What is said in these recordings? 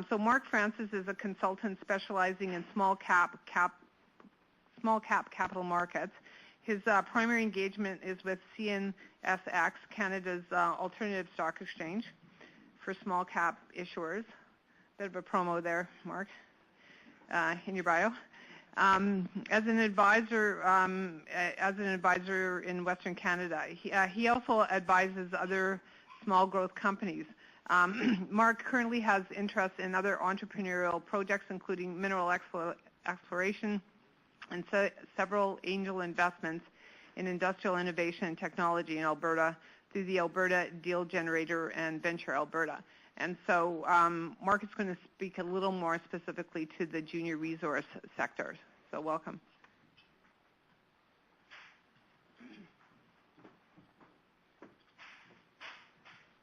So Mark Francis is a consultant specializing in small cap capital markets. His primary engagement is with CNSX, Canada's alternative stock exchange for small cap issuers. Bit of a promo there, Mark, in your bio. As an advisor in Western Canada, he also advises other small growth companies. Mark currently has interest in other entrepreneurial projects, including mineral exploration and several angel investments in industrial innovation and technology in Alberta through the Alberta Deal Generator and Venture Alberta. And so Mark is going to speak a little more specifically to the junior resource sector. So welcome.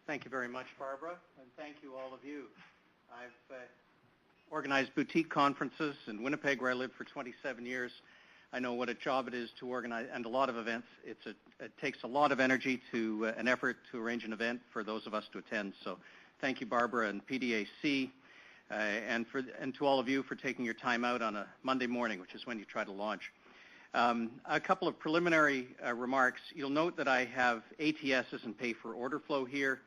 Thank you very much, Barbara, and thank you, all of you. I've organized boutique conferences in Winnipeg, where I lived for 27 years. I know what a job it is to organize, and a lot of events. It takes a lot of energy to an effort to arrange an event for those of us to attend. So thank you, Barbara and PDAC, and to all of you for taking your time out on a Monday morning, which is when you try to launch. A couple of preliminary remarks. You'll note that I have ATSs and pay for order flow here.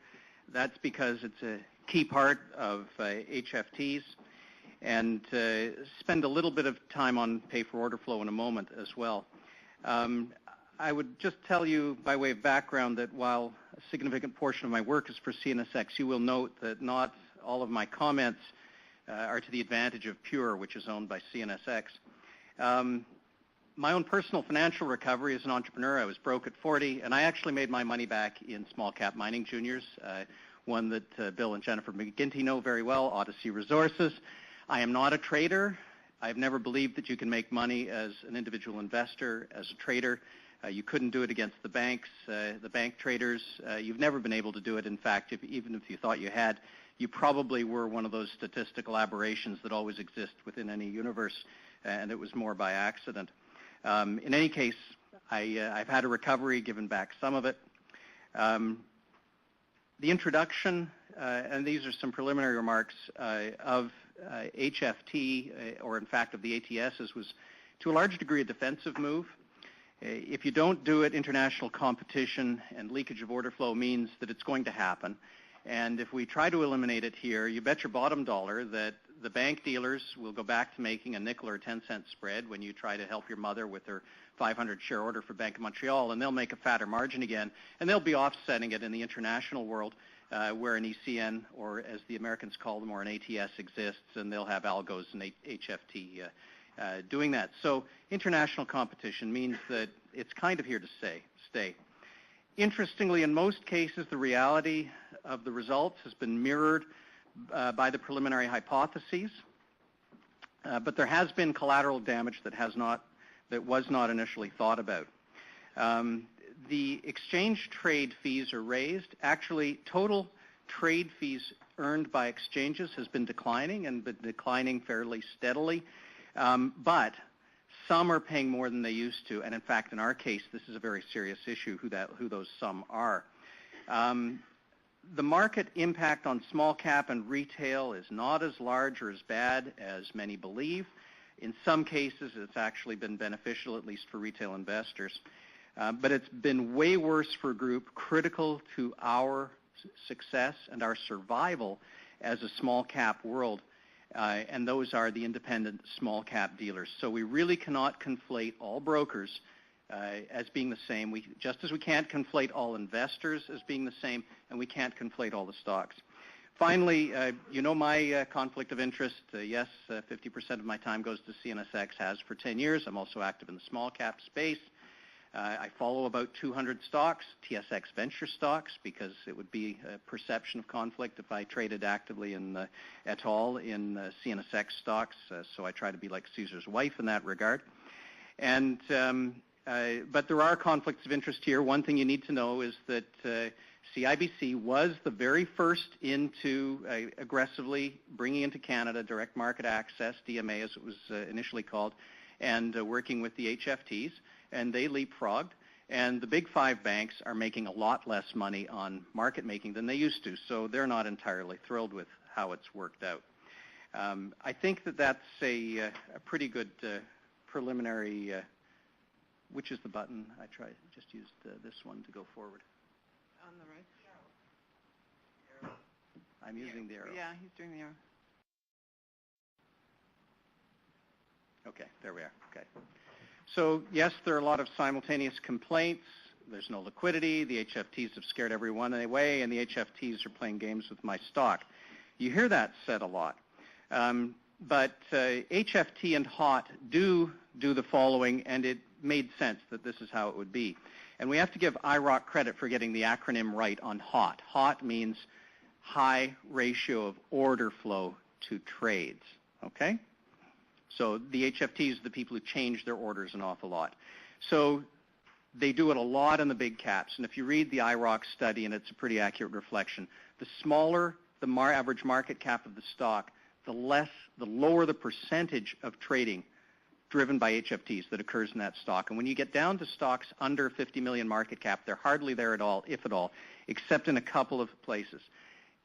That's because it's a key part of HFTs, and spend a little bit of time on pay for order flow in a moment as well. I would just tell you by way of background that while a significant portion of my work is for CNSX, you will note that not all of my comments are to the advantage of Pure, which is owned by CNSX. My own personal financial recovery as an entrepreneur, I was broke at 40, and I actually made my money back in small cap mining juniors, one that Bill and Jennifer McGinty know very well, Odyssey Resources. I am not a trader. I've never believed that you can make money as an individual investor, as a trader. You couldn't do it against the banks, the bank traders. You've never been able to do it. In fact, even if you thought you had, you probably were one of those statistical aberrations that always exist within any universe, and it was more by accident. In any case, I've had a recovery, given back some of it. The introduction, and these are some preliminary remarks, of HFT, or in fact of the ATSs, was to a large degree a defensive move. If you don't do it, international competition and leakage of order flow means that it's going to happen. And if we try to eliminate it here, you bet your bottom dollar that the bank dealers will go back to making a nickel or 10-cent spread when you try to help your mother with her 500 share order for Bank of Montreal, and they'll make a fatter margin again, and they'll be offsetting it in the international world where an ECN, or as the Americans call them, or an ATS exists, and they'll have algos and HFT doing that. So international competition means that it's kind of here to stay. Interestingly, in most cases, the reality of the results has been mirrored by the preliminary hypotheses, but there has been collateral damage that was not initially thought about. The exchange trade fees are raised. Actually, total trade fees earned by exchanges has been declining, and been declining fairly steadily, but some are paying more than they used to, and in fact, in our case, this is a very serious issue, who those some are. The market impact on small cap and retail is not as large or as bad as many believe. In some cases, it's actually been beneficial, at least for retail investors. But it's been way worse for a group critical to our success and our survival as a small cap world, and those are the independent small cap dealers. So we really cannot conflate all brokers as being the same. Just as we can't conflate all investors as being the same, and we can't conflate all the stocks. Finally, you know my conflict of interest. Yes, 50% of my time goes to CNSX, has for 10 years. I'm also active in the small cap space. I follow about 200 stocks, TSX Venture stocks, because it would be a perception of conflict if I traded actively at all in CNSX stocks. So I try to be like Caesar's wife in that regard. And but there are conflicts of interest here. One thing you need to know is that CIBC was the very first into aggressively bringing into Canada direct market access, DMA as it was initially called, and working with the HFTs, and they leapfrogged. And the big five banks are making a lot less money on market making than they used to, so they're not entirely thrilled with how it's worked out. I think that that's a pretty good preliminary, which is the button? I just used this one to go forward. On the right. I'm using the arrow. Yeah, he's doing the arrow. Okay, there we are. Okay. So, yes, there are a lot of simultaneous complaints. There's no liquidity. The HFTs have scared everyone away, and the HFTs are playing games with my stock. You hear that said a lot. But HFT and HOT do the following, and it made sense that this is how it would be. And we have to give IROC credit for getting the acronym right on HOT. HOT means high ratio of order flow to trades, okay? So the HFTs are the people who change their orders an awful lot. So they do it a lot in the big caps. And if you read the IROC study, and it's a pretty accurate reflection, the smaller the average market cap of the stock, the lower the percentage of trading driven by HFTs that occurs in that stock. And when you get down to stocks under 50 million market cap, they're hardly there at all, if at all, except in a couple of places.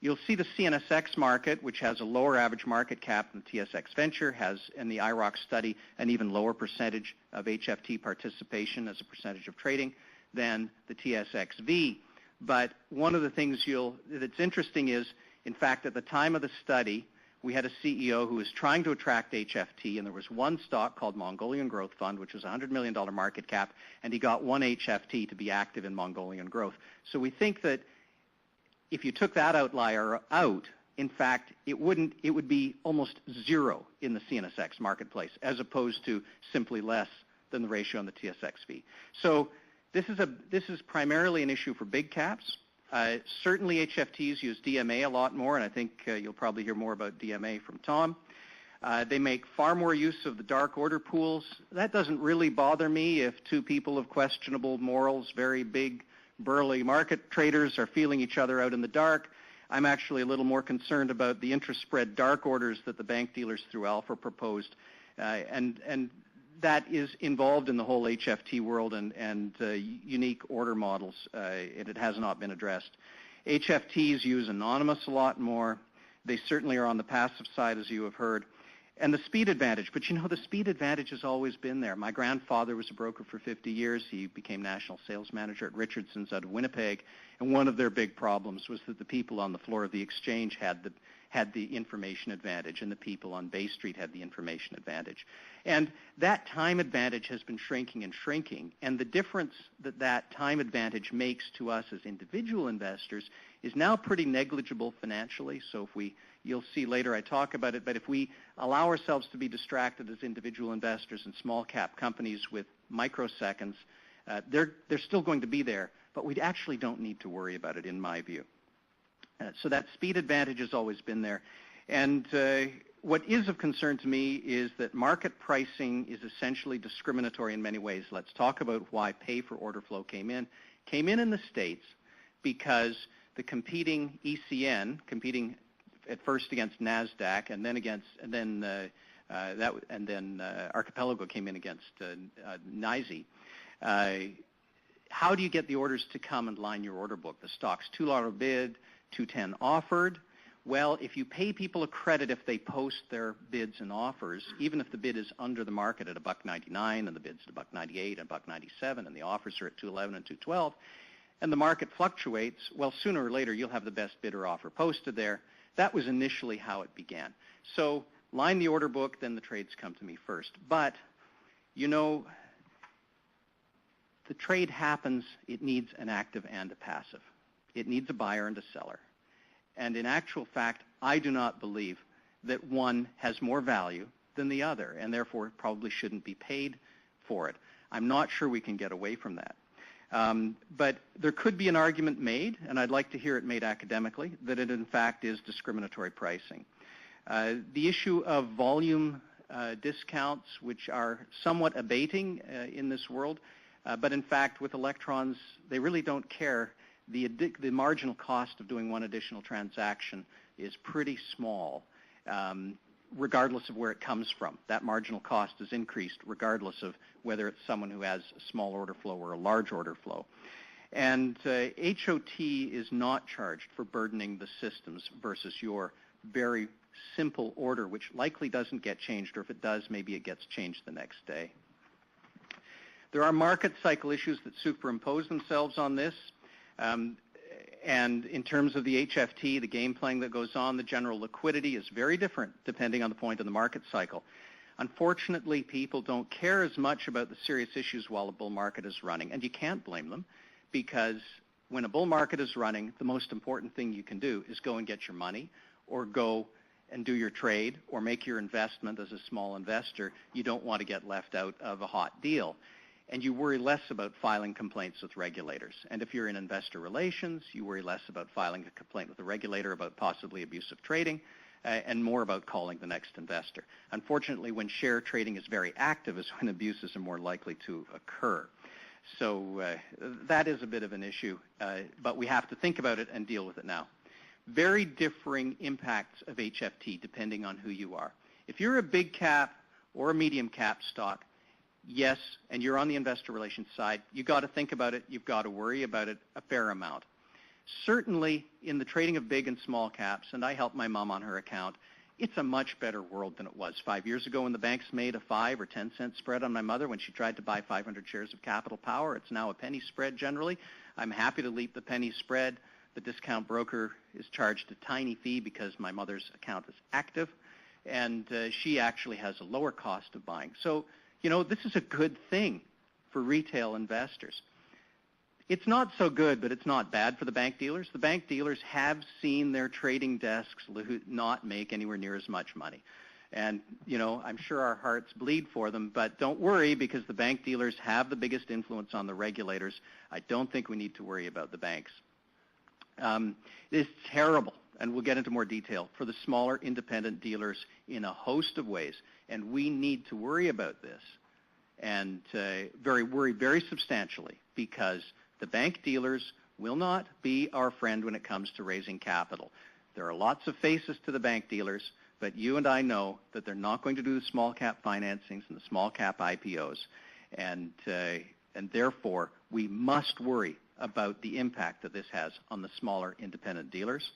You'll see the CNSX market, which has a lower average market cap than TSX Venture, has in the IROC study an even lower percentage of HFT participation as a percentage of trading than the TSXV. But one of the things that's interesting is, in fact, at the time of the study, we had a CEO who was trying to attract HFT, and there was one stock called Mongolian Growth Fund, which was a $100 million market cap, and he got one HFT to be active in Mongolian growth. So we think that if you took that outlier out, in fact, it would be almost zero in the CNSX marketplace, as opposed to simply less than the ratio on the TSXV. So this is primarily an issue for big caps. Certainly HFTs use DMA a lot more, and I think you'll probably hear more about DMA from Tom. They make far more use of the dark order pools. That doesn't really bother me if two people of questionable morals, very big, burly market traders are feeling each other out in the dark. I'm actually a little more concerned about the interest spread dark orders that the bank dealers through Alpha proposed, and that is involved in the whole HFT world and unique order models, and it has not been addressed. HFTs use anonymous a lot more. They certainly are on the passive side, as you have heard. And the speed advantage, but the speed advantage has always been there. My grandfather was a broker for 50 years. He became national sales manager at Richardson's out of Winnipeg, and one of their big problems was that the people on the floor of the exchange had the information advantage, and the people on Bay Street had the information advantage. And that time advantage has been shrinking and shrinking, and the difference that time advantage makes to us as individual investors is now pretty negligible financially. So you'll see later I talk about it, but if we allow ourselves to be distracted as individual investors in small cap companies with microseconds, they're still going to be there, but we actually don't need to worry about it, in my view. So that speed advantage has always been there. And what is of concern to me is that market pricing is essentially discriminatory in many ways. Let's talk about why pay for order flow came in the States because the competing ECN, competing at first against NASDAQ, and then Archipelago came in against NYSE. How do you get the orders to come and line your order book? The stock's $2 bid, $210 offered. Well, if you pay people a credit if they post their bids and offers, even if the bid is under the market at $1.99 and the bid's at $1.98 and $1.97 and the offers are at $2.11 and $2.12, and the market fluctuates, well, sooner or later you'll have the best bid or offer posted there. That was initially how it began. So line the order book, then the trades come to me first. But, the trade happens, it needs an active and a passive. It needs a buyer and a seller. And in actual fact, I do not believe that one has more value than the other, and therefore probably shouldn't be paid for it. I'm not sure we can get away from that. But there could be an argument made, and I'd like to hear it made academically, that it in fact is discriminatory pricing. The issue of volume discounts, which are somewhat abating in this world, but in fact with electrons, they really don't care. The marginal cost of doing one additional transaction is pretty small, regardless of where it comes from. That marginal cost is increased regardless of whether it's someone who has a small order flow or a large order flow. And HOT is not charged for burdening the systems versus your very simple order, which likely doesn't get changed, or if it does, maybe it gets changed the next day. There are market cycle issues that superimpose themselves on this. And in terms of the HFT, the game playing that goes on, the general liquidity is very different depending on the point in the market cycle. Unfortunately, people don't care as much about the serious issues while a bull market is running, and you can't blame them, because when a bull market is running, the most important thing you can do is go and get your money, or go and do your trade, or make your investment as a small investor. You don't want to get left out of a hot deal. And you worry less about filing complaints with regulators. And if you're in investor relations, you worry less about filing a complaint with a regulator about possibly abusive trading, and more about calling the next investor. Unfortunately, when share trading is very active is when abuses are more likely to occur. So that is a bit of an issue, but we have to think about it and deal with it now. Very differing impacts of HFT depending on who you are. If you're a big cap or a medium cap stock, yes, and you're on the investor relations side, you've got to think about it, you've got to worry about it a fair amount. Certainly in the trading of big and small caps, and I help my mom on her account, it's a much better world than it was 5 years ago when the banks made a 5 or 10 cent spread on my mother when she tried to buy 500 shares of Capital Power. It's now a penny spread generally. I'm happy to leap the penny spread. The discount broker is charged a tiny fee because my mother's account is active, and she actually has a lower cost of buying. So, you know, this is a good thing for retail investors. It's not so good, but it's not bad for the bank dealers. The bank dealers have seen their trading desks not make anywhere near as much money. And, you know, I'm sure our hearts bleed for them, but don't worry, because the bank dealers have the biggest influence on the regulators. I don't think we need to worry about the banks. It's terrible, and we'll get into more detail, for the smaller independent dealers in a host of ways. And we need to worry about this, and worry very substantially, because the bank dealers will not be our friend when it comes to raising capital. There are lots of faces to the bank dealers, but you and I know that they're not going to do the small cap financings and the small cap IPOs, and therefore we must worry about the impact that this has on the smaller independent dealers.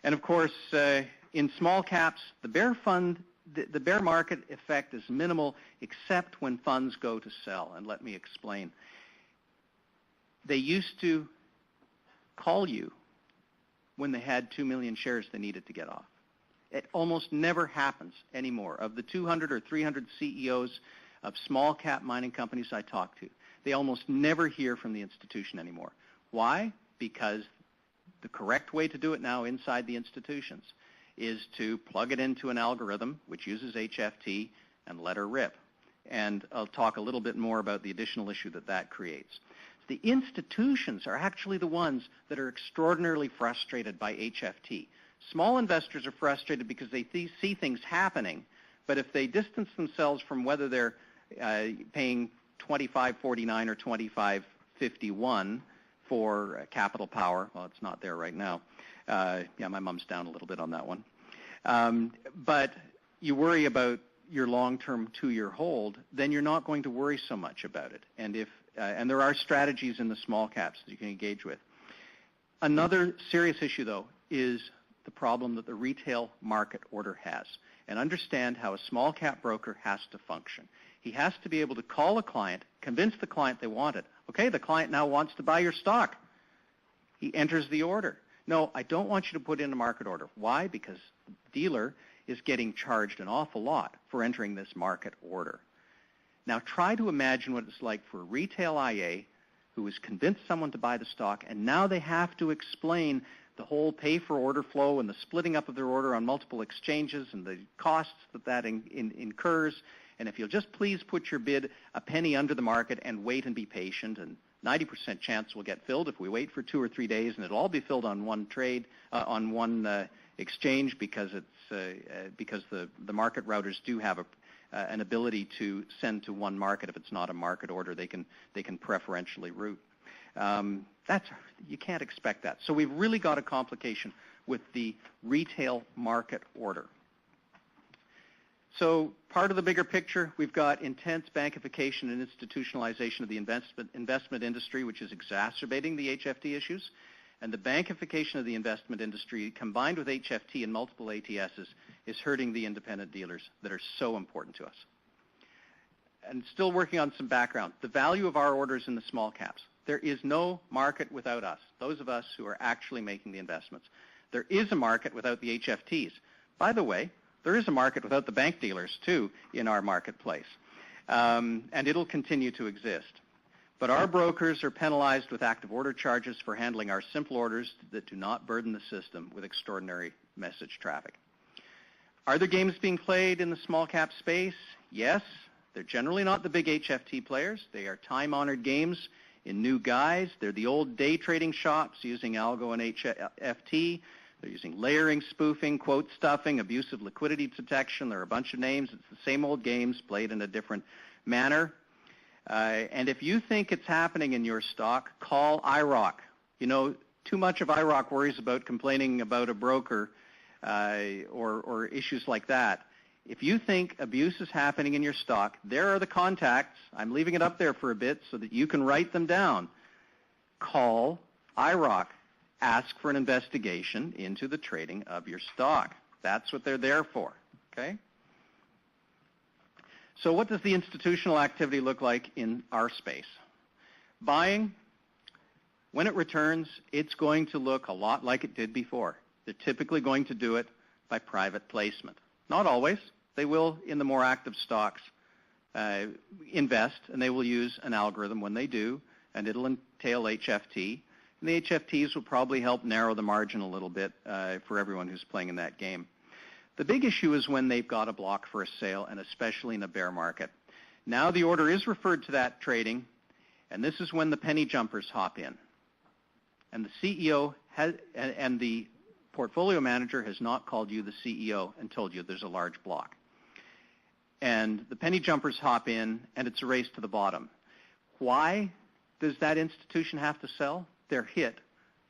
And of course, in small caps, the bear market effect is minimal, except when funds go to sell. And let me explain. They used to call you when they had 2 million shares they needed to get off. It almost never happens anymore. Of the 200 or 300 CEOs of small cap mining companies I talk to, they almost never hear from the institution anymore. Why? Because the correct way to do it now inside the institutions is to plug it into an algorithm which uses HFT and let her rip. And I'll talk a little bit more about the additional issue that creates. The institutions are actually the ones that are extraordinarily frustrated by HFT. Small investors are frustrated because they see things happening, but if they distance themselves from whether they're paying $25.49 or $25.51 for Capital Power, well, it's not there right now. Yeah, my mom's down a little bit on that one. But you worry about your long-term 2-year hold, then you're not going to worry so much about it. And there are strategies in the small caps that you can engage with. Another serious issue, though, is the problem that the retail market order has. And understand how a small cap broker has to function. He has to be able to call a client, convince the client they want it. Okay, the client now wants to buy your stock. He enters the order. No, I don't want you to put in a market order. Why? Because the dealer is getting charged an awful lot for entering this market order. Now try to imagine what it's like for a retail IA who has convinced someone to buy the stock, and now they have to explain the whole pay-for-order flow and the splitting up of their order on multiple exchanges and the costs that incurs. And if you'll just please put your bid a penny under the market and wait and be patient, and 90% chance will get filled if we wait for 2 or 3 days, and it'll all be filled on one trade, on one exchange, because the market routers do have an ability to send to one market. If it's not a market order, they can preferentially route. You can't expect that. So we've really got a complication with the retail market order. So part of the bigger picture, we've got intense bankification and institutionalization of the investment industry, which is exacerbating the HFT issues. And the bankification of the investment industry, combined with HFT and multiple ATSs, is hurting the independent dealers that are so important to us. And still working on some background. The value of our orders in the small caps. There is no market without us, those of us who are actually making the investments. There is a market without the HFTs. By the way, there is a market without the bank dealers, too, in our marketplace. And it'll continue to exist. But our brokers are penalized with active order charges for handling our simple orders that do not burden the system with extraordinary message traffic. Are there games being played in the small cap space? Yes. They're generally not the big HFT players. They are time-honored games in new guise. They're the old day trading shops using algo and HFT. They're using layering, spoofing, quote stuffing, abusive liquidity detection. There are a bunch of names. It's the same old games played in a different manner. And if you think it's happening in your stock, call IROC. You know, too much of IROC worries about complaining about a broker or issues like that. If you think abuse is happening in your stock, there are the contacts. I'm leaving it up there for a bit so that you can write them down. Call IROC. Ask for an investigation into the trading of your stock. That's what they're there for, okay? So what does the institutional activity look like in our space? Buying, when it returns, it's going to look a lot like it did before. They're typically going to do it by private placement. Not always. They will, in the more active stocks, invest, and they will use an algorithm when they do, and it'll entail HFT. And the HFTs will probably help narrow the margin a little bit for everyone who's playing in that game. The big issue is when they've got a block for a sale, and especially in a bear market. Now the order is referred to that trading, and this is when the penny jumpers hop in. And the CEO and the portfolio manager has not called you, the CEO, and told you there's a large block. And the penny jumpers hop in, and it's a race to the bottom. Why does that institution have to sell? They're hit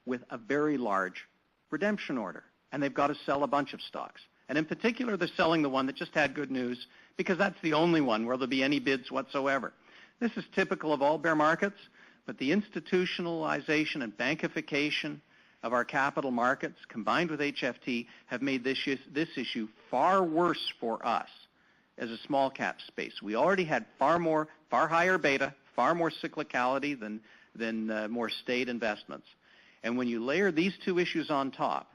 with a very large redemption order, and they've got to sell a bunch of stocks. And in particular, they're selling the one that just had good news because that's the only one where there'll be any bids whatsoever. This is typical of all bear markets, but the institutionalization and bankification of our capital markets combined with HFT have made this issue far worse for us as a small cap space. We already had far higher beta, far more cyclicality than more staid investments. And when you layer these two issues on top,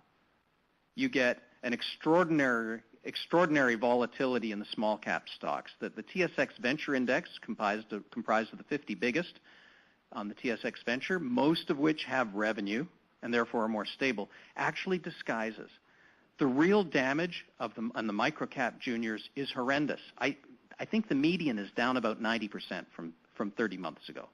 you get an extraordinary volatility in the small cap stocks. The TSX Venture Index, comprised of the 50 biggest on the TSX Venture, most of which have revenue and therefore are more stable, actually disguises. The real damage of them on the microcap juniors is horrendous. I think the median is down about 90% from 30 months ago.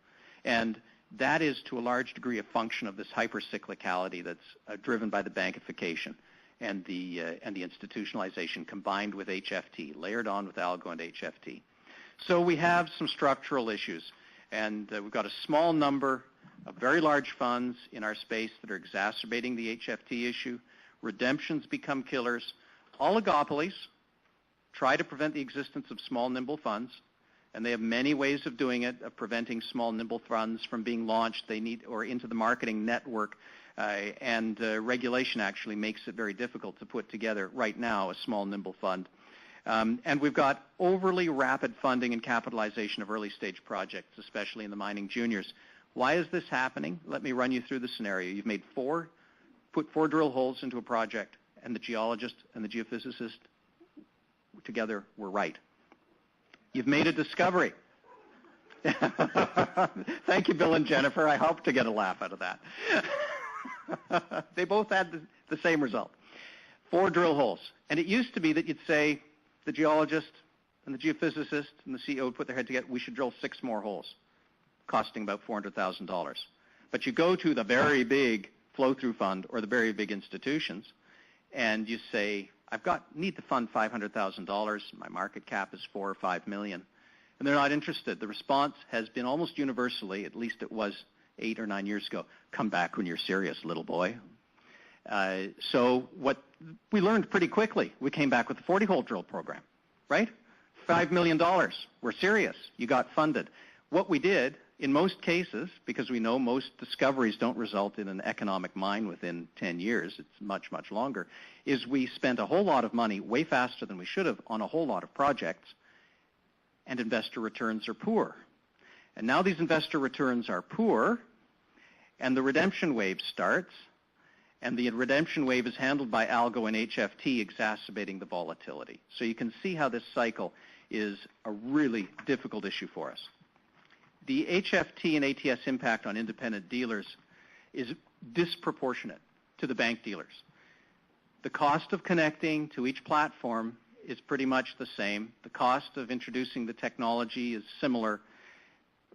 And that is to a large degree a function of this hypercyclicality that's driven by the bankification and the institutionalization combined with HFT, layered on with algo and HFT. So we have some structural issues, and we've got a small number of very large funds in our space that are exacerbating the HFT issue. Redemptions become killers. Oligopolies try to prevent the existence of small, nimble funds, and they have many ways of doing it, of preventing small, nimble funds from being launched. They need, or into the marketing network, and regulation actually makes it very difficult to put together right now a small, nimble fund. And we've got overly rapid funding and capitalization of early-stage projects, especially in the mining juniors. Why is this happening? Let me run you through the scenario. You've put four drill holes into a project, and the geologist and the geophysicist together were right. You've made a discovery. Thank you, Bill and Jennifer. I hope to get a laugh out of that. They both had the same result. 4 drill holes. And it used to be that you'd say the geologist and the geophysicist and the CEO would put their head together, we should drill 6 more holes, costing about $400,000. But you go to the very big flow-through fund or the very big institutions, and you say, need to fund $500,000. My market cap is $4 or $5 million. And they're not interested. The response has been almost universally, at least it was 8 or 9 years ago, come back when you're serious, little boy. So what we learned pretty quickly, we came back with the 40-hole drill program, right? $5 million. We're serious. You got funded. What we did, in most cases, because we know most discoveries don't result in an economic mine within 10 years, it's much, much longer, is we spent a whole lot of money, way faster than we should have, on a whole lot of projects, and investor returns are poor. And now these investor returns are poor, and the redemption wave starts, and the redemption wave is handled by algo and HFT, exacerbating the volatility. So you can see how this cycle is a really difficult issue for us. The HFT and ATS impact on independent dealers is disproportionate to the bank dealers. The cost of connecting to each platform is pretty much the same. The cost of introducing the technology is similar,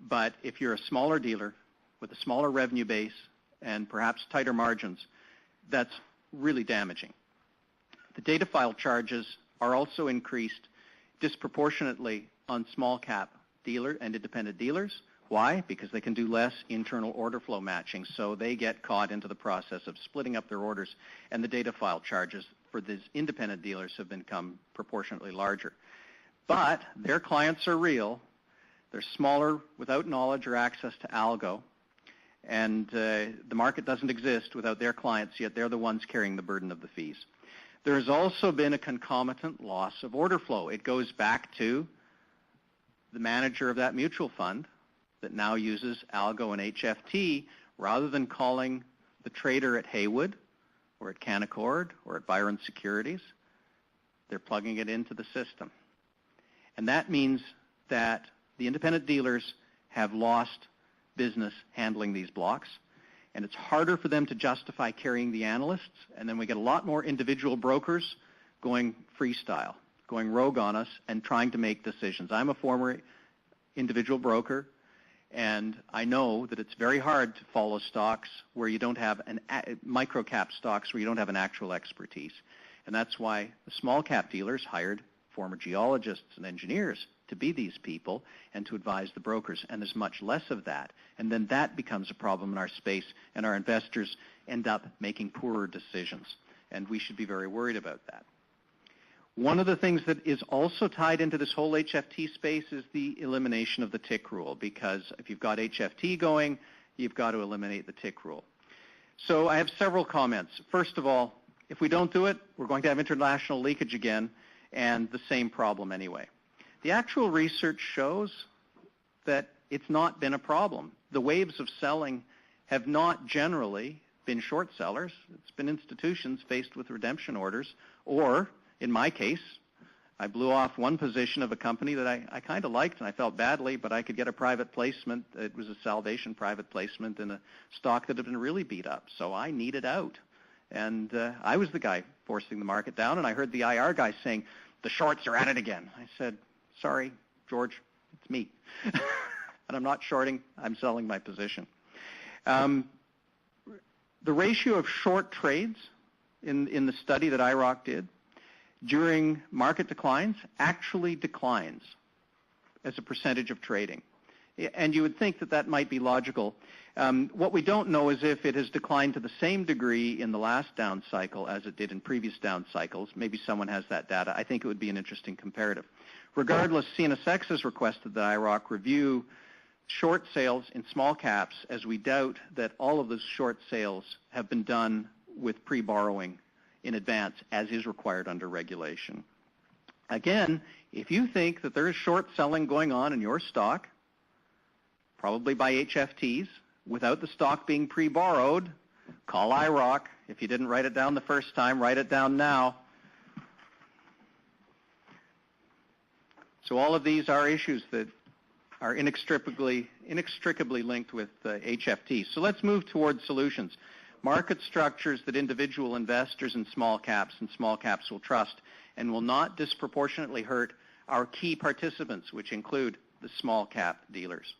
but if you're a smaller dealer with a smaller revenue base and perhaps tighter margins, that's really damaging. The data file charges are also increased disproportionately on small cap dealer and independent dealers. Why? Because they can do less internal order flow matching, so they get caught into the process of splitting up their orders, and the data file charges for these independent dealers have become proportionately larger. But their clients are real. They're smaller without knowledge or access to algo, and the market doesn't exist without their clients, yet they're the ones carrying the burden of the fees. There has also been a concomitant loss of order flow. It goes back to the manager of that mutual fund that now uses algo and HFT rather than calling the trader at Haywood or at Canaccord or at Byron Securities. They're plugging it into the system. And that means that the independent dealers have lost business handling these blocks, and it's harder for them to justify carrying the analysts, and then we get a lot more individual brokers going freestyle, going rogue on us and trying to make decisions. I'm a former individual broker, and I know that it's very hard to follow stocks where you don't have micro-cap stocks where you don't have an actual expertise. And that's why the small-cap dealers hired former geologists and engineers to be these people and to advise the brokers. And there's much less of that. And then that becomes a problem in our space, and our investors end up making poorer decisions. And we should be very worried about that. One of the things that is also tied into this whole HFT space is the elimination of the tick rule, because if you've got HFT going, you've got to eliminate the tick rule. So I have several comments. First of all, if we don't do it, we're going to have international leakage again, and the same problem anyway. The actual research shows that it's not been a problem. The waves of selling have not generally been short sellers. It's been institutions faced with redemption orders, or in my case, I blew off one position of a company that I kind of liked and I felt badly, but I could get a private placement. It was a Salvation private placement in a stock that had been really beat up, so I needed out. And I was the guy forcing the market down, and I heard the IR guy saying, the shorts are at it again. I said, sorry, George, it's me. And I'm not shorting, I'm selling my position. The ratio of short trades in the study that IROC did during market declines actually declines as a percentage of trading. And you would think that that might be logical. What we don't know is if it has declined to the same degree in the last down cycle as it did in previous down cycles. Maybe someone has that data. I think it would be an interesting comparative. Regardless, CNSX has requested that IROC review short sales in small caps, as we doubt that all of those short sales have been done with pre-borrowing in advance, as is required under regulation. Again, if you think that there is short selling going on in your stock, probably by HFTs, without the stock being pre-borrowed, call IROC. If you didn't write it down the first time, write it down now. So all of these are issues that are inextricably linked with HFT. So let's move towards solutions. Market structures that individual investors and small caps will trust and will not disproportionately hurt our key participants, which include the small cap dealers.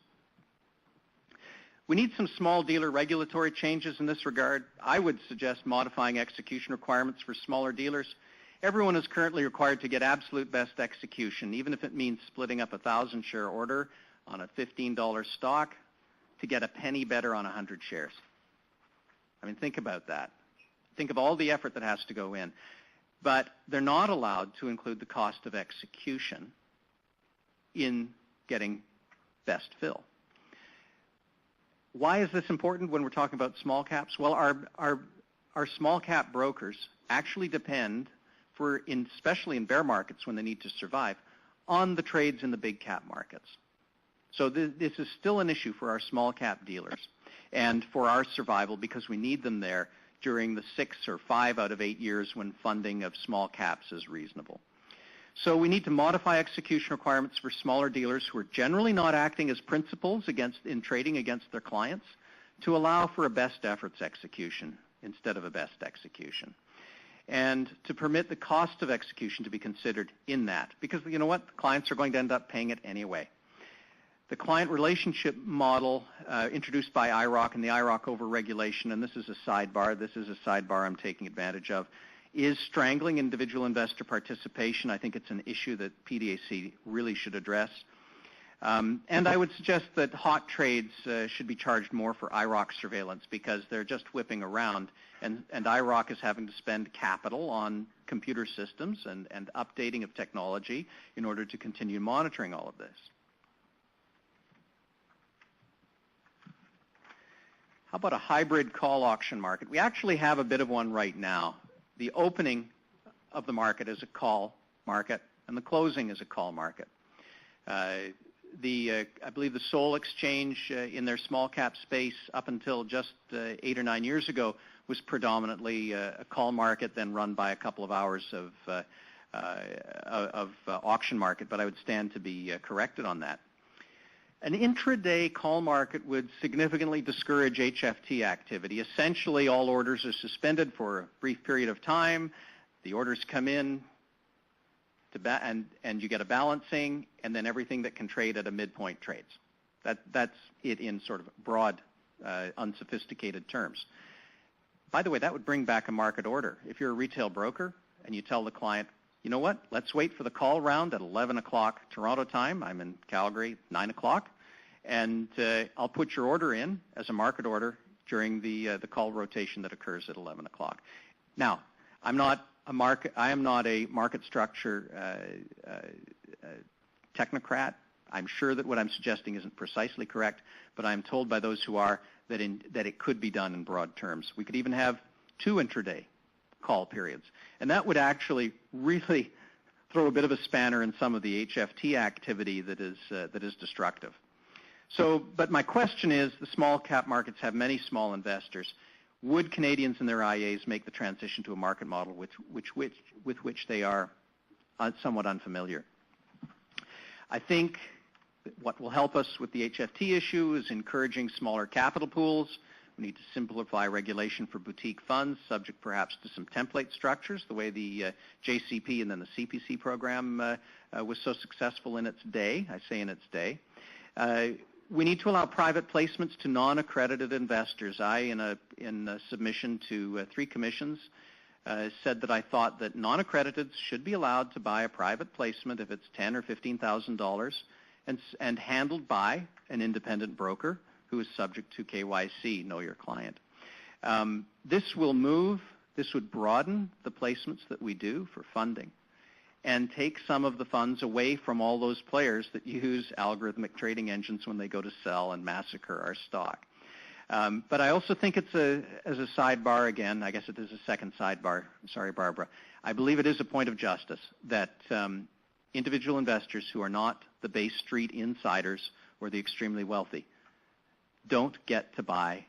We need some small dealer regulatory changes in this regard. I would suggest modifying execution requirements for smaller dealers. Everyone is currently required to get absolute best execution, even if it means splitting up a 1,000-share order on a $15 stock to get a penny better on 100 shares. I mean, think about that. Think of all the effort that has to go in. But they're not allowed to include the cost of execution in getting best fill. Why is this important when we're talking about small caps? Well, our small cap brokers actually depend especially in bear markets when they need to survive, on the trades in the big cap markets. So this is still an issue for our small cap dealers and for our survival because we need them there during the 6 or 5 out of 8 years when funding of small caps is reasonable. So we need to modify execution requirements for smaller dealers who are generally not acting as principals in trading against their clients to allow for a best efforts execution instead of a best execution. And to permit the cost of execution to be considered in that. Because you know what? The clients are going to end up paying it anyway. The client relationship model introduced by IROC and the IROC overregulation, and this is a sidebar I'm taking advantage of, is strangling individual investor participation. I think it's an issue that PDAC really should address. And I would suggest that hot trades should be charged more for IROC surveillance because they're just whipping around, and IROC is having to spend capital on computer systems and updating of technology in order to continue monitoring all of this. How about a hybrid call auction market? We actually have a bit of one right now. The opening of the market is a call market, and the closing is a call market. I believe the Seoul Exchange in their small cap space up until just 8 or 9 years ago was predominantly a call market, then run by a couple of hours of auction market, but I would stand to be corrected on that. An intraday call market would significantly discourage HFT activity. Essentially, all orders are suspended for a brief period of time. The orders come in, and you get a balancing, and then everything that can trade at a midpoint trades. That's it in sort of broad, unsophisticated terms. By the way, that would bring back a market order. If you're a retail broker and you tell the client, you know what, let's wait for the call round at 11 o'clock Toronto time. I'm in Calgary, 9 o'clock, and I'll put your order in as a market order during the call rotation that occurs at 11 o'clock. Now, I am not a market structure technocrat. I'm sure that what I'm suggesting isn't precisely correct, but I'm told by those who are that it could be done in broad terms. We could even have 2 intraday call periods, and that would actually really throw a bit of a spanner in some of the HFT activity that is destructive. So, but my question is, the small cap markets have many small investors. Would Canadians and their IAs make the transition to a market model with which they are somewhat unfamiliar? I think what will help us with the HFT issue is encouraging smaller capital pools. We need to simplify regulation for boutique funds, subject perhaps to some template structures, the way the JCP and then the CPC program was so successful in its day. I say in its day. We need to allow private placements to non-accredited investors. I, in a submission to 3 commissions, said that I thought that non-accrediteds should be allowed to buy a private placement if it's $10,000 or $15,000 and handled by an independent broker who is subject to KYC, Know Your Client. This would broaden the placements that we do for funding and take some of the funds away from all those players that use algorithmic trading engines when they go to sell and massacre our stock. But I also think it's as a sidebar again, I guess it is a second sidebar, sorry Barbara, I believe it is a point of justice that individual investors who are not the Bay Street insiders or the extremely wealthy don't get to buy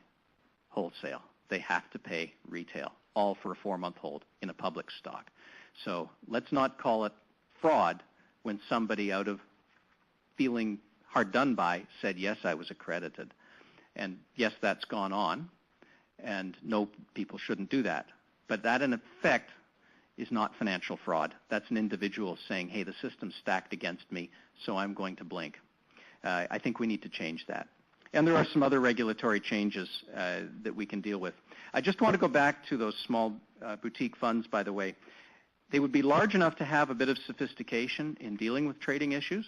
wholesale. They have to pay retail, all for a 4-month hold in a public stock. So let's not call it fraud when somebody out of feeling hard done by said, yes, I was accredited. And yes, that's gone on, and no, people shouldn't do that. But that, in effect, is not financial fraud. That's an individual saying, hey, the system's stacked against me, so I'm going to blink. I think we need to change that. And there are some other regulatory changes that we can deal with. I just want to go back to those small boutique funds, by the way. They would be large enough to have a bit of sophistication in dealing with trading issues,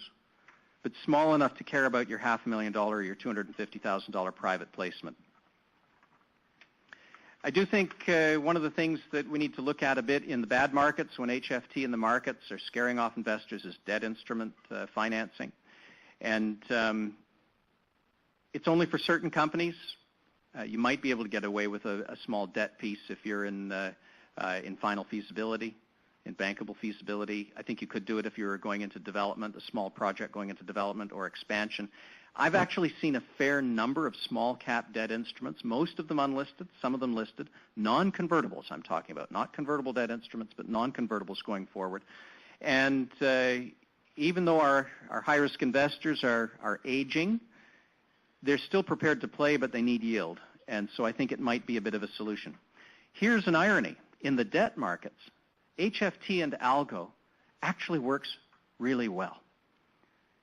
but small enough to care about your $500,000 or your $250,000 private placement. I do think one of the things that we need to look at a bit in the bad markets when HFT in the markets are scaring off investors is debt instrument financing. And It's only for certain companies. You might be able to get away with a small debt piece if you're in final feasibility, in bankable feasibility. I think you could do it if you were going into development, a small project going into development or expansion. I've actually seen a fair number of small cap debt instruments, most of them unlisted, some of them listed, non-convertibles I'm talking about, not convertible debt instruments, but non-convertibles going forward. And even though our high-risk investors are aging, they're still prepared to play, but they need yield. And so I think it might be a bit of a solution. Here's an irony. In the debt markets, HFT and algo actually works really well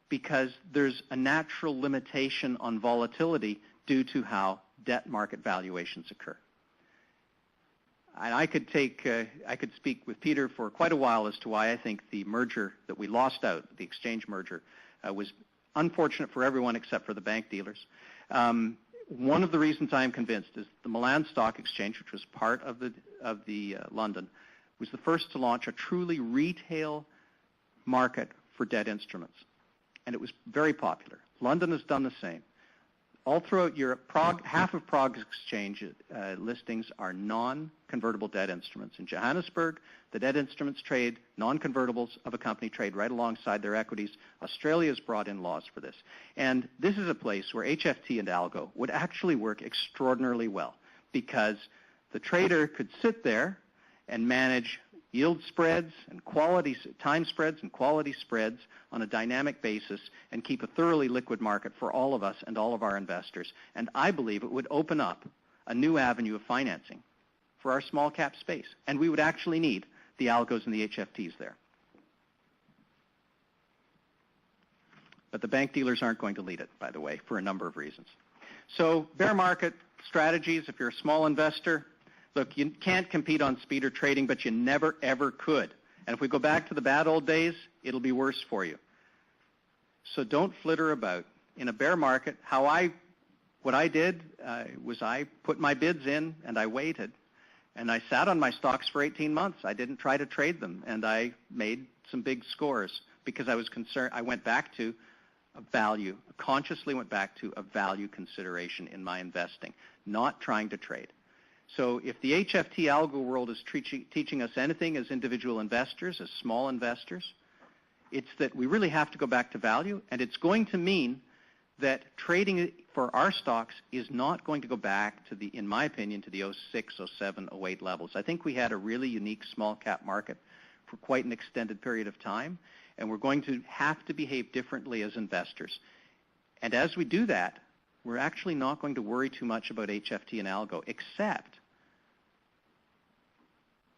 because there's a natural limitation on volatility due to how debt market valuations occur. And I could speak with Peter for quite a while as to why I think the merger that we lost out, the exchange merger, was unfortunate for everyone except for the bank dealers. One of the reasons I am convinced is the Milan Stock Exchange, which was part of the London, was the first to launch a truly retail market for debt instruments. And it was very popular. London has done the same. All throughout Europe, half of Prague's exchange listings are non-convertible debt instruments. In Johannesburg, the debt instruments trade, non-convertibles of a company trade right alongside their equities. Australia has brought in laws for this. And this is a place where HFT and algo would actually work extraordinarily well because the trader could sit there and manage yield spreads and quality time spreads and quality spreads on a dynamic basis and keep a thoroughly liquid market for all of us and all of our investors. And I believe it would open up a new avenue of financing for our small cap space. And we would actually need the algos and the HFTs there. But the bank dealers aren't going to lead it, by the way, for a number of reasons. So bear market strategies, if you're a small investor, look, you can't compete on speed or trading, but you never, ever could. And if we go back to the bad old days, it'll be worse for you. So don't flitter about. In a bear market, what I did was I put my bids in and I waited. And I sat on my stocks for 18 months. I didn't try to trade them. And I made some big scores because I was concerned. I went back to a value, consciously went back to a value consideration in my investing, not trying to trade. So if the HFT algo world is teaching us anything as individual investors, as small investors, it's that we really have to go back to value, and it's going to mean that trading for our stocks is not going to go back to in my opinion, to the 06, 07, 08 levels. I think we had a really unique small cap market for quite an extended period of time, and we're going to have to behave differently as investors. And as we do that, we're actually not going to worry too much about HFT and algo, except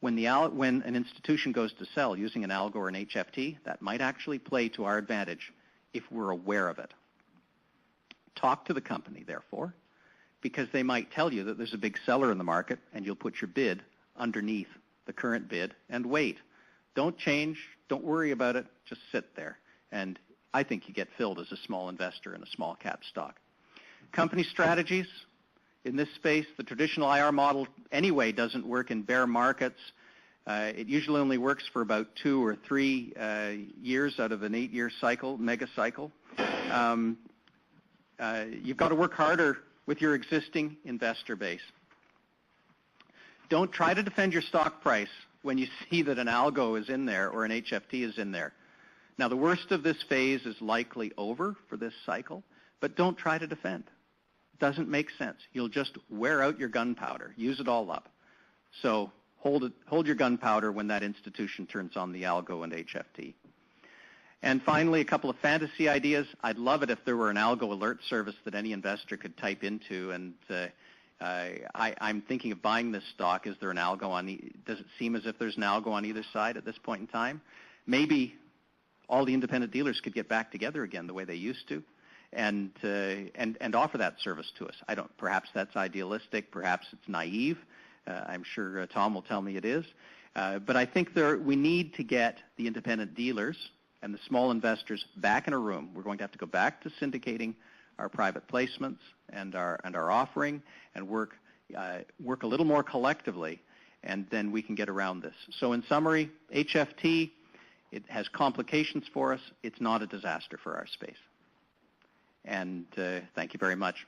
when an institution goes to sell using an algo or an HFT, that might actually play to our advantage if we're aware of it. Talk to the company, therefore, because they might tell you that there's a big seller in the market and you'll put your bid underneath the current bid and wait. Don't change. Don't worry about it. Just sit there. And I think you get filled as a small investor in a small cap stock. Company strategies. In this space, the traditional IR model anyway doesn't work in bear markets. It usually only works for about 2 or 3 years out of an 8-year cycle, mega cycle. You've got to work harder with your existing investor base. Don't try to defend your stock price when you see that an algo is in there or an HFT is in there. Now, the worst of this phase is likely over for this cycle, but don't try to defend. Doesn't make sense. You'll just wear out your gunpowder, use it all up. So hold your gunpowder when that institution turns on the algo and HFT. And finally, a couple of fantasy ideas. I'd love it if there were an algo alert service that any investor could type into. And I'm thinking of buying this stock. Is there an algo on? Does it seem as if there's an algo on either side at this point in time? Maybe all the independent dealers could get back together again the way they used to. And offer that service to us. Perhaps that's idealistic. Perhaps it's naive. I'm sure Tom will tell me it is. But I think we need to get the independent dealers and the small investors back in a room. We're going to have to go back to syndicating our private placements and our offering and work a little more collectively, and then we can get around this. So in summary, HFT, it has complications for us. It's not a disaster for our space. And thank you very much.